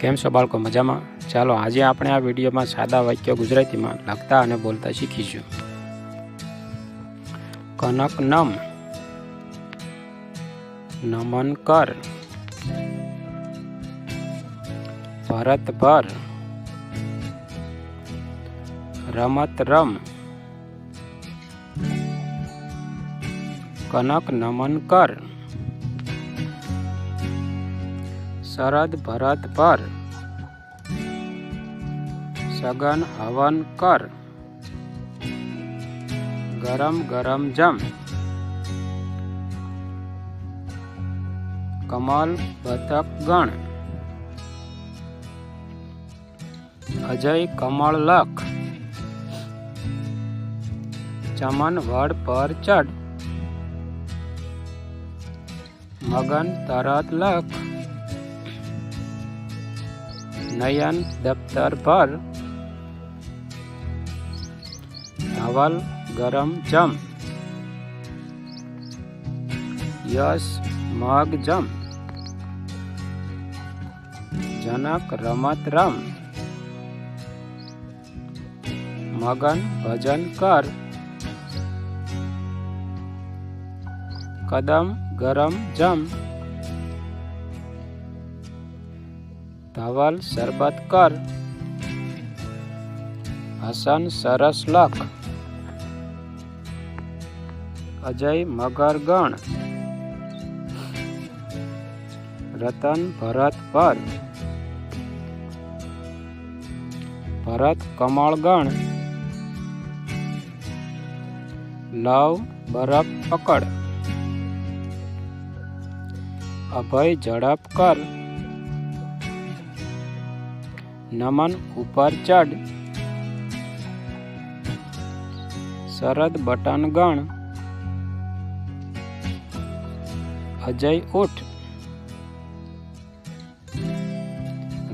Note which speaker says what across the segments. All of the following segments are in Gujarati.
Speaker 1: કેમ છો બાળકો, મજામાં? ચાલો આજે આપણે આ વિડીયોમાં સાદા વાક્યો ગુજરાતીમાં લખતા અને બોલતા શીખીશું. કનક નમ, નમન કર, ભરત ભર, રમત રમ. કનક નમન કર, શરદ ભરત પર, સગન હવન કર, ગરમ ગરમ જમ. કમલ બતક ગણ, અજય કમળ લખ, ચમન વડ પર ચડ, મગન તરત લખ, નયન દફતર પર, ધવલ ગરમ જમ, યશ મગ જમ, જનક રમત રમ, મગન ભજન કર, કદમ ગરમ જમ, ધવલ શરબત કર, હસન સરસ લખ, અજય મગર ગણ, રતન ભરત પર, ભરત કમળ ગણ, લવ બરફ પકડ, અભય ઝડપ કર, નમન ઉપર ચડ, શરદ બટન ગણ, અજય ઉઠ,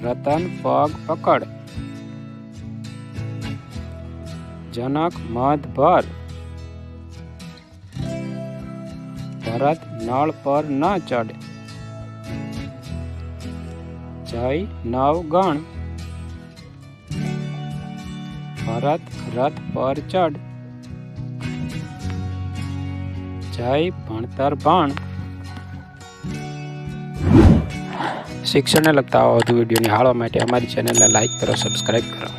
Speaker 1: રતન પગ પકડ, જનક મધ ભર, ભરત નળ પર ન ચડ, જય નવ ગણ, ભરત રથ પર ચડ, જય ભણતર ભણ. શિક્ષણને લગતા વધુ વિડીયો નિહાળવા માટે અમારી ચેનલને લાઈક કરો, સબસ્ક્રાઈબ કરો.